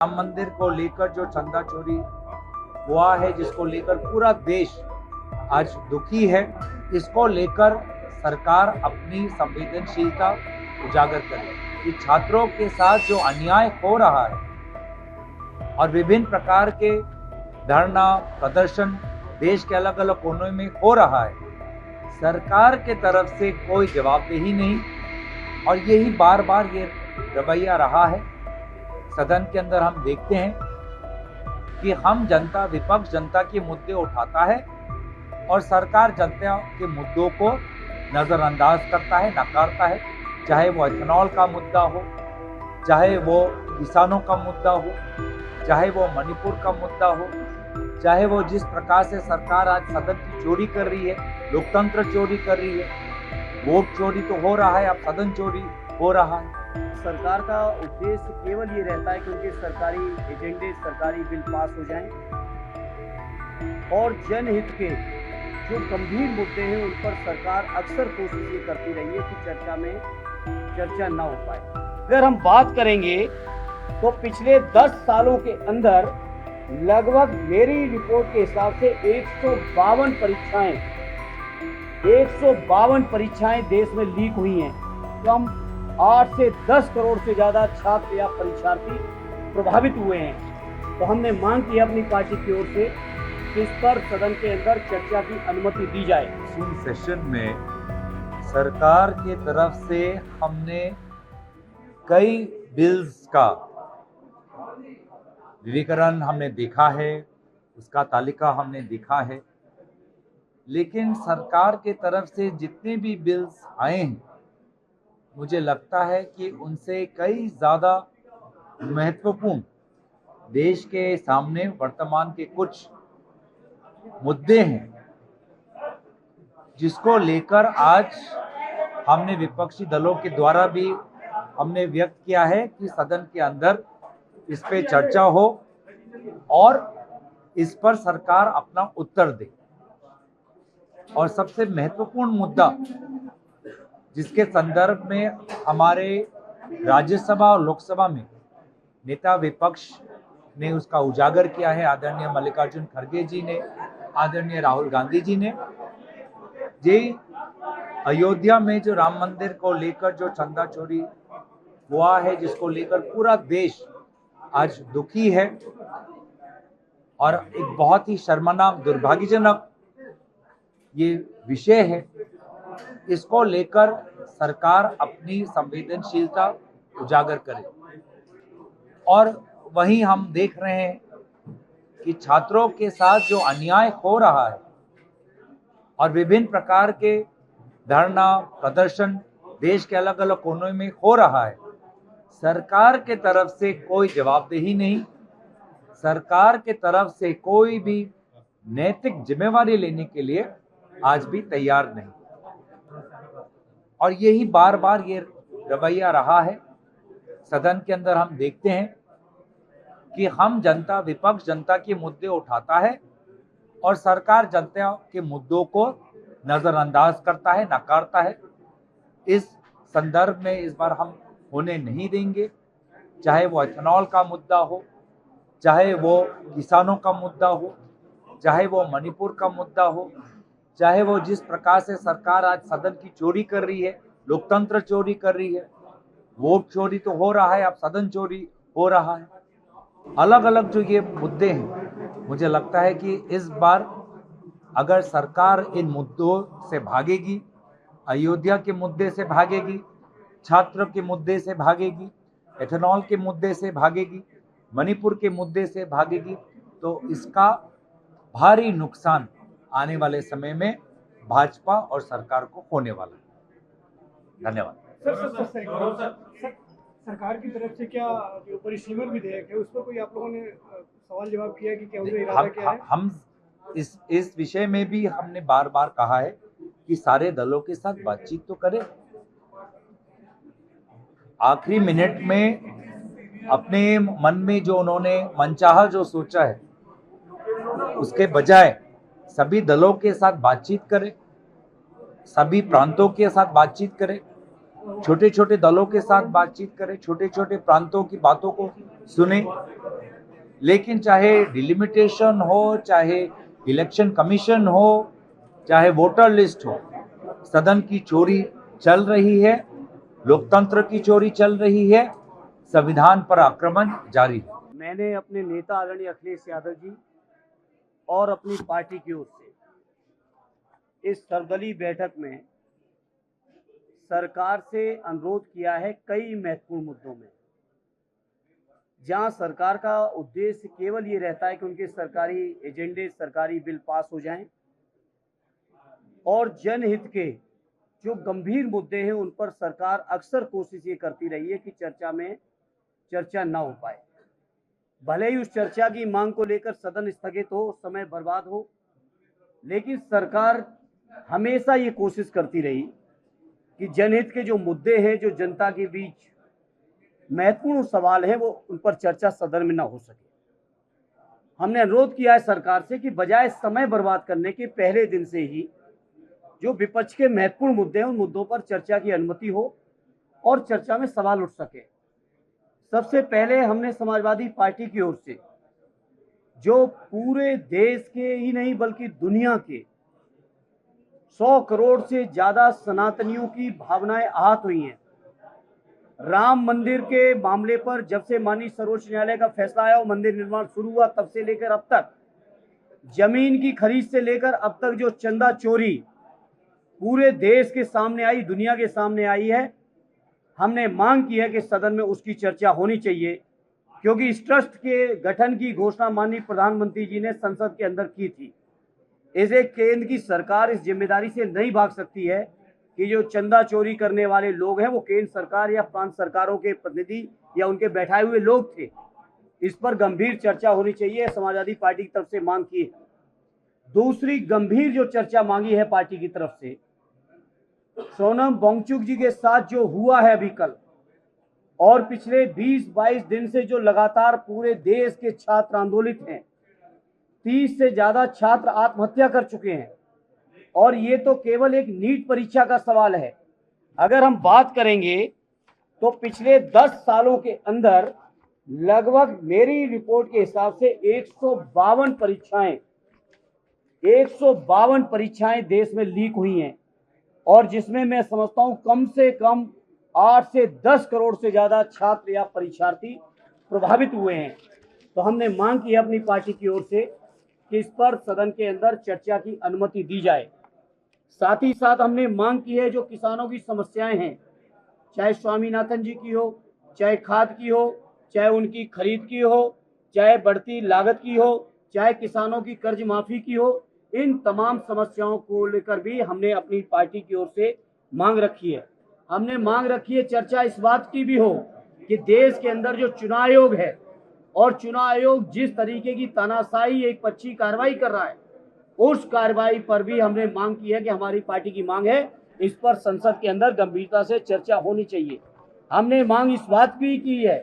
राम मंदिर को लेकर जो चंदा चोरी हुआ है, जिसको लेकर पूरा देश आज दुखी है, इसको लेकर सरकार अपनी संवेदनशीलता उजागर करे कि छात्रों के साथ जो अन्याय हो रहा है और विभिन्न प्रकार के धरना प्रदर्शन देश के अलग अलग कोनों में हो रहा है, सरकार के तरफ से कोई जवाबदेही नहीं। और यही बार बार ये रवैया रहा है। सदन के अंदर हम देखते हैं कि हम जनता, विपक्ष जनता के मुद्दे उठाता है और सरकार जनता के मुद्दों को नज़रअंदाज करता है, नकारता है। चाहे वो एथेनॉल का मुद्दा हो, चाहे वो किसानों का मुद्दा हो, चाहे वो मणिपुर का मुद्दा हो, चाहे वो जिस प्रकार से सरकार आज सदन की चोरी कर रही है, लोकतंत्र चोरी कर रही है। वोट चोरी तो हो रहा है, अब सदन चोरी हो रहा है। सरकार का उद्देश्य केवल ये रहता है कि उनके सरकारी एजेंडे, सरकारी बिल पास हो जाएं और जनहित के जो गंभीर मुद्दे हैं उन पर सरकार अक्सर कोशिश ये करती रही है कि चर्चा ना हो पाए। अगर हम बात करेंगे तो पिछले 10 सालों के अंदर लगभग मेरी रिपोर्ट के हिसाब से 152 परीक्षाएं देश में लीक हुई हैं। कम 8 से 10 करोड़ से ज़्यादा छात्र या परीक्षार्थी प्रभावित हुए हैं। तो हमने मांग की है अपनी पार्टी की ओर से कि इस पर सदन के अंदर चर्चा की अनुमति दी जाए। इस सेशन में सरकार की तरफ से हमने कई बिल्स का विविकरण हमने देखा है, उसका तालिका हमने देखा है, लेकिन सरकार के तरफ से जितने भी बिल्स आए हैं, मुझे लगता है कि उनसे कई ज़्यादा महत्वपूर्ण देश के सामने वर्तमान के कुछ मुद्दे हैं, जिसको लेकर आज हमने विपक्षी दलों के द्वारा भी हमने व्यक्त किया है कि सदन के अंदर इस पे चर्चा हो और इस पर सरकार अपना उत्तर दे। और सबसे महत्वपूर्ण मुद्दा जिसके संदर्भ में हमारे राज्यसभा और लोकसभा में नेता विपक्ष ने उसका उजागर किया है, आदरणीय मल्लिकार्जुन खड़गे जी ने, आदरणीय राहुल गांधी जी ने, जे अयोध्या में जो राम मंदिर को लेकर जो चंदा चोरी हुआ है, जिसको लेकर पूरा देश आज दुखी है और एक बहुत ही शर्मनाक, दुर्भाग्यजनक ये विषय है, इसको लेकर सरकार अपनी संवेदनशीलता उजागर करे। और वहीं हम देख रहे हैं कि छात्रों के साथ जो अन्याय हो रहा है और विभिन्न प्रकार के धरना प्रदर्शन देश के अलग अलग कोनों में हो रहा है, सरकार के तरफ से कोई जवाबदेही नहीं, सरकार के तरफ से कोई भी नैतिक जिम्मेवारी लेने के लिए आज भी तैयार नहीं। और यही बार बार ये रवैया रहा है। सदन के अंदर हम देखते हैं कि हम जनता, विपक्ष जनता के मुद्दे उठाता है और सरकार जनता के मुद्दों को नज़रअंदाज करता है, नकारता है। इस संदर्भ में इस बार हम होने नहीं देंगे। चाहे वो एथेनॉल का मुद्दा हो, चाहे वो किसानों का मुद्दा हो, चाहे वो मणिपुर का मुद्दा हो, चाहे वो जिस प्रकार से सरकार आज सदन की चोरी कर रही है, लोकतंत्र चोरी कर रही है। वोट चोरी तो हो रहा है, अब सदन चोरी हो रहा है। अलग अलग जो ये मुद्दे हैं, मुझे लगता है कि इस बार अगर सरकार इन मुद्दों से भागेगी, अयोध्या के मुद्दे से भागेगी, छात्र के मुद्दे से भागेगी, एथेनॉल के मुद्दे से भागेगी, मणिपुर के मुद्दे से भागेगी, तो इसका भारी नुकसान आने वाले समय में भाजपा और सरकार को होने वाला है। धन्यवाद। सरकार की तरफ से क्या जो परिसीमन विधेयक है उस पर कोई आप लोगों ने सवाल जवाब किया कि क्या उनका इरादा क्या है? हम इस विषय में भी हमने बार बार कहा है कि सारे दलों के साथ बातचीत तो करें। आखिरी मिनट में अपने मन में जो उन्होंने मनचाहा जो सोचा है, उसके बजाय सभी दलों के साथ बातचीत करें, सभी प्रांतों के साथ बातचीत करें छोटे छोटे दलों के साथ बातचीत करें, छोटे छोटे प्रांतों की बातों को सुने, लेकिन चाहे डिलिमिटेशन हो, चाहे इलेक्शन कमीशन हो, चाहे वोटर लिस्ट हो, सदन की चोरी चल रही है, लोकतंत्र की चोरी चल रही है, संविधान पर आक्रमण जारी है। मैंने अपने नेता आदरणीय अखिलेश यादव जी और अपनी पार्टी की ओर से इस सर्वदलीय बैठक में सरकार से अनुरोध किया है कई महत्वपूर्ण मुद्दों में, जहां सरकार का उद्देश्य केवल ये रहता है कि उनके सरकारी एजेंडे, सरकारी बिल पास हो जाएं और जनहित के जो गंभीर मुद्दे हैं उन पर सरकार अक्सर कोशिश ये करती रही है कि चर्चा ना हो पाए। भले ही उस चर्चा की मांग को लेकर सदन स्थगित हो, समय बर्बाद हो, लेकिन सरकार हमेशा ये कोशिश करती रही कि जनहित के जो मुद्दे हैं, जो जनता के बीच महत्वपूर्ण सवाल है, वो उन पर चर्चा सदन में ना हो सके। हमने अनुरोध किया है सरकार से कि बजाय समय बर्बाद करने के पहले दिन से ही जो विपक्ष के महत्वपूर्ण मुद्दे हैं उन मुद्दों पर चर्चा की अनुमति हो और चर्चा में सवाल उठ सके। सबसे पहले हमने समाजवादी पार्टी की ओर से जो पूरे देश के ही नहीं बल्कि दुनिया के 100 करोड़ से ज्यादा सनातनियों की भावनाएं आहत हुई हैं, राम मंदिर के मामले पर जब से माननीय सर्वोच्च न्यायालय का फैसला आया और मंदिर निर्माण शुरू हुआ तब से लेकर अब तक, जमीन की खरीद से लेकर अब तक जो चंदा चोरी पूरे देश के सामने आई, दुनिया के सामने आई है, हमने मांग की है कि सदन में उसकी चर्चा होनी चाहिए, क्योंकि इस ट्रस्ट के गठन की घोषणा माननीय प्रधानमंत्री जी ने संसद के अंदर की थी। इसे केंद्र की सरकार इस जिम्मेदारी से नहीं भाग सकती है कि जो चंदा चोरी करने वाले लोग हैं वो केंद्र सरकार या प्रांत सरकारों के प्रतिनिधि या उनके बैठाए हुए लोग थे। इस पर गंभीर चर्चा होनी चाहिए, समाजवादी पार्टी की तरफ से मांग की है। दूसरी गंभीर जो चर्चा मांगी है पार्टी की तरफ से, सोनम वांगचुक जी के साथ जो हुआ है अभी कल और पिछले 20-22 दिन से जो लगातार पूरे देश के छात्र आंदोलित हैं, 30 से ज्यादा छात्र आत्महत्या कर चुके हैं और ये तो केवल एक नीट परीक्षा का सवाल है। अगर हम बात करेंगे तो पिछले 10 सालों के अंदर लगभग मेरी रिपोर्ट के हिसाब से 152 परीक्षाएं देश में लीक हुई हैं और जिसमें मैं समझता हूं कम से कम 8 से 10 करोड़ से ज्यादा छात्र या परीक्षार्थी प्रभावित हुए हैं। तो हमने मांग की है अपनी पार्टी की ओर से कि इस पर सदन के अंदर चर्चा की अनुमति दी जाए। साथ ही साथ हमने मांग की है जो किसानों की समस्याएं हैं, चाहे स्वामीनाथन जी की हो, चाहे खाद की हो, चाहे उनकी खरीद की हो, चाहे बढ़ती लागत की हो, चाहे किसानों की कर्ज माफी की हो, इन तमाम समस्याओं को लेकर भी हमने अपनी पार्टी की ओर से मांग रखी है। हमने मांग रखी है चर्चा इस बात की भी हो कि देश के अंदर जो चुनाव आयोग है और चुनाव आयोग जिस तरीके की तानाशाही एक पक्षी कार्रवाई कर रहा है, उस कार्रवाई पर भी हमने मांग की है कि हमारी पार्टी की मांग है इस पर संसद के अंदर गंभीरता से चर्चा होनी चाहिए। हमने मांग इस बात की है,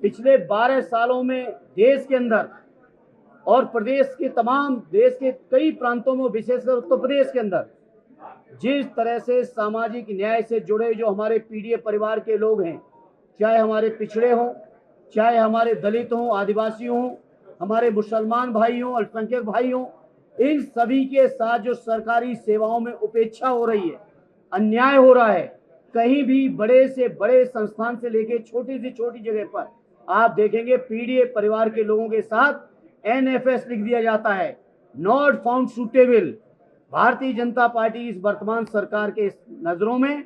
पिछले 12 सालों में देश के अंदर और प्रदेश के तमाम देश के कई प्रांतों में, विशेषकर उत्तर प्रदेश के अंदर जिस तरह से सामाजिक न्याय से जुड़े जो हमारे पीड़ित परिवार के लोग हैं, चाहे हमारे पिछड़े हों, चाहे हमारे दलित हों, आदिवासी हों, हमारे मुसलमान भाई हों, अल्पसंख्यक भाई हों, इन सभी के साथ जो सरकारी सेवाओं में उपेक्षा हो रही है, अन्याय हो रहा है, कहीं भी बड़े से बड़े संस्थान से लेके छोटी से छोटी जगह पर आप देखेंगे पीड़ित परिवार के लोगों के साथ NFS लिख दिया जाता है, not found suitable. Bharatiya Janata party इस वर्तमान सरकार के नजरों में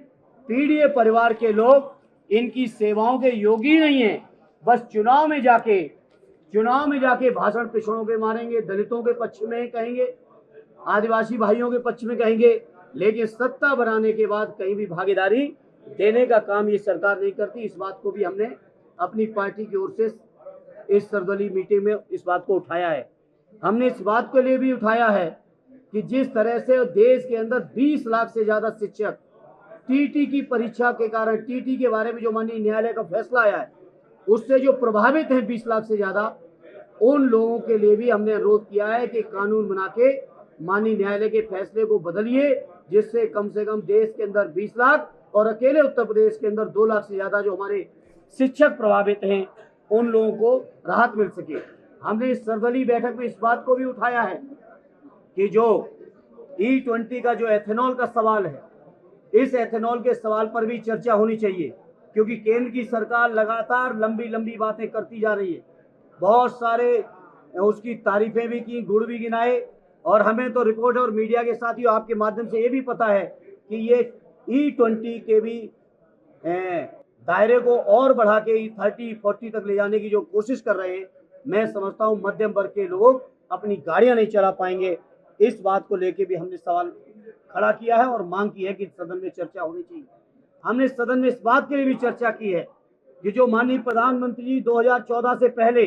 पीड़ित परिवार के लोग इनकी सेवाओं के योगी नहीं है। बस चुनाव में जाके भाषण पिछड़ों के मारेंगे, दलितों के पक्ष में कहेंगे, आदिवासी भाइयों के पक्ष में कहेंगे, लेकिन सत्ता बनाने के बाद कहीं भी भागीदारी देने का काम ये सरकार नहीं करती। इस बात को भी हमने अपनी पार्टी की ओर से इस सर्वदलीय मीटिंग में इस बात को उठाया है। हमने इस बात के लिए भी उठाया है कि जिस तरह से देश के अंदर 20 लाख से ज्यादा शिक्षक टीटी की परीक्षा के कारण, टीटी के बारे में जो माननीय न्यायालय का फैसला आया है उससे जो प्रभावित हैं 20 लाख से ज्यादा, उन लोगों के लिए भी हमने अनुरोध किया है कि कानून बना के माननीय न्यायालय के फैसले को बदलिए, जिससे कम से कम देश के अंदर 20 लाख और अकेले उत्तर प्रदेश के अंदर 2 लाख से ज़्यादा जो हमारे शिक्षक प्रभावित हैं उन लोगों को राहत मिल सके। हमने इस सर्वदलीय बैठक में इस बात को भी उठाया है कि जो E20 का जो एथेनॉल का सवाल है, इस एथेनॉल के सवाल पर भी चर्चा होनी चाहिए, क्योंकि केंद्र की सरकार लगातार लंबी लंबी बातें करती जा रही है। बहुत सारे उसकी तारीफें भी की, गुण भी गिनाए, और हमें तो रिपोर्ट और मीडिया के साथियों आपके माध्यम से ये भी पता है कि ये E20 के भी दायरे को और बढ़ा के 30-40 तक ले जाने की जो कोशिश कर रहे हैं। मैं समझता हूँ मध्यम वर्ग के लोग अपनी गाड़ियां नहीं चला पाएंगे। इस बात को लेके भी हमने सवाल खड़ा किया है और मांग की है कि सदन में चर्चा होनी चाहिए। हमने सदन में इस बात के लिए भी चर्चा की है कि जो माननीय प्रधानमंत्री जी 2014 से पहले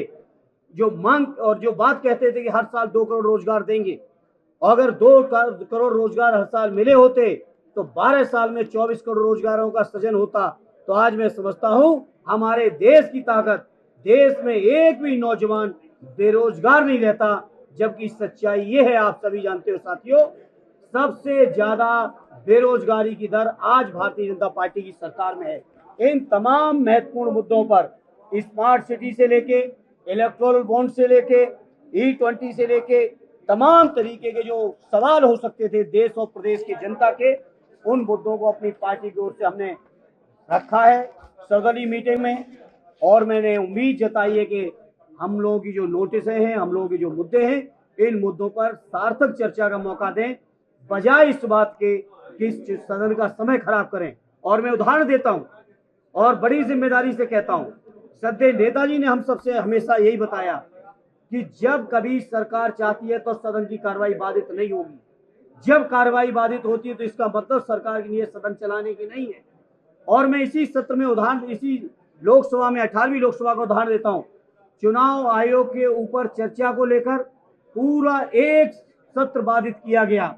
जो मांग और जो बात कहते थे कि हर साल 2 करोड़ रोजगार देंगे, अगर 2 करोड़ रोजगार हर साल मिले होते तो 12 साल में 24 करोड़ रोजगारों का सृजन होता। तो आज मैं समझता हूं हमारे देश की ताकत, देश में एक भी नौजवान बेरोजगार नहीं रहता, जबकि सच्चाई ये है, आप सभी जानते हो साथियों, सबसे ज्यादा बेरोजगारी की दर आज भारतीय जनता पार्टी की सरकार में है। इन तमाम महत्वपूर्ण मुद्दों पर, स्मार्ट सिटी से लेके, इलेक्टोरल बॉन्ड से लेके, E20 से लेके, तमाम तरीके के जो सवाल हो सकते थे देश और प्रदेश की जनता के, उन मुद्दों को अपनी पार्टी की ओर से हमने रखा है सर्वदलीय मीटिंग में। और मैंने उम्मीद जताई है कि हम लोगों की जो नोटिस हैं, हम लोगों के जो मुद्दे हैं, इन मुद्दों पर सार्थक चर्चा का मौका दें, बजाय इस बात के कि सदन का समय खराब करें। और मैं उदाहरण देता हूं और बड़ी जिम्मेदारी से कहता हूं, सदैव नेताजी ने हम सबसे हमेशा यही बताया कि जब कभी सरकार चाहती है तो सदन की कार्रवाई बाधित नहीं होगी। जब कार्रवाई बाधित होती है तो इसका मतलब सरकार की नीयत सदन चलाने की नहीं है। और मैं इसी सत्र में उदाहरण, इसी लोकसभा में 18वीं लोकसभा का उदाहरण देता हूं। चुनाव आयोग के ऊपर चर्चा को लेकर पूरा एक सत्र बाधित किया गया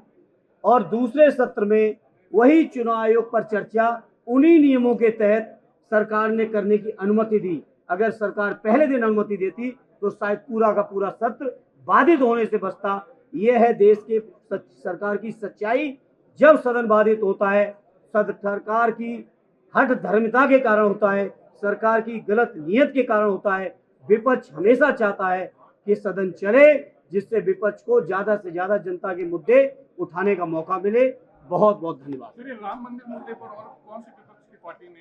और दूसरे सत्र में वही चुनाव आयोग पर चर्चा उन्हीं नियमों के तहत सरकार ने करने की अनुमति दी। अगर सरकार पहले दिन अनुमति देती तो शायद पूरा का पूरा सत्र बाधित होने से बचता। यह है देश के सरकार की सच्चाई। जब सदन बाधित होता है, सरकार की हठ धर्मिता के कारण होता है, सरकार की गलत नीयत के कारण होता है। विपक्ष हमेशा चाहता है कि सदन चले, जिससे विपक्ष को ज्यादा से ज्यादा जनता के मुद्दे उठाने का मौका मिले। बहुत बहुत धन्यवाद। राम मंदिर मुद्दे पर और कौन सी विपक्ष की पार्टी ने?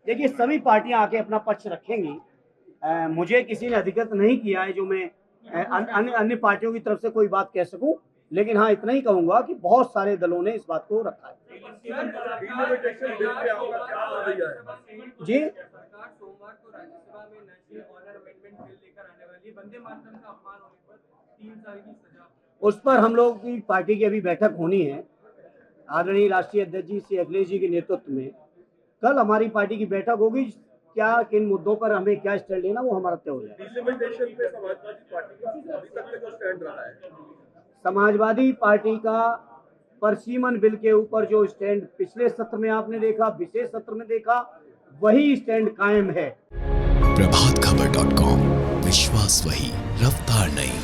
देखिए, सभी पार्टियां आके अपना पक्ष रखेंगी। मुझे किसी ने अधिकृत नहीं किया है जो मैं अन्य पार्टियों की तरफ से कोई बात कह सकूं, लेकिन हाँ इतना ही कहूंगा कि बहुत सारे दलों ने इस बात को रखा है। जी, सरकार सोमवार को राज्यसभा में नेशनल ऑनर अमेंडमेंट बिल लेकर आने वाली है। वंदे मातरम का अपमान होने पर 3 साल की सजा। उस पर हम लोग की पार्टी की अभी बैठक होनी है। आदरणीय राष्ट्रीय अध्यक्ष जी श्री अखिलेश जी के नेतृत्व में कल हमारी पार्टी की बैठक होगी। क्या किन मुद्दों पर हमें क्या स्टैंड लेना वो हमारा तय हो जाएगा। समाजवादी पार्टी का परसीमन बिल के ऊपर जो स्टैंड पिछले सत्र में आपने देखा, विशेष सत्र में देखा, वही स्टैंड कायम है। प्रभातखबर.com, विश्वास वही, रफ्तार नहीं।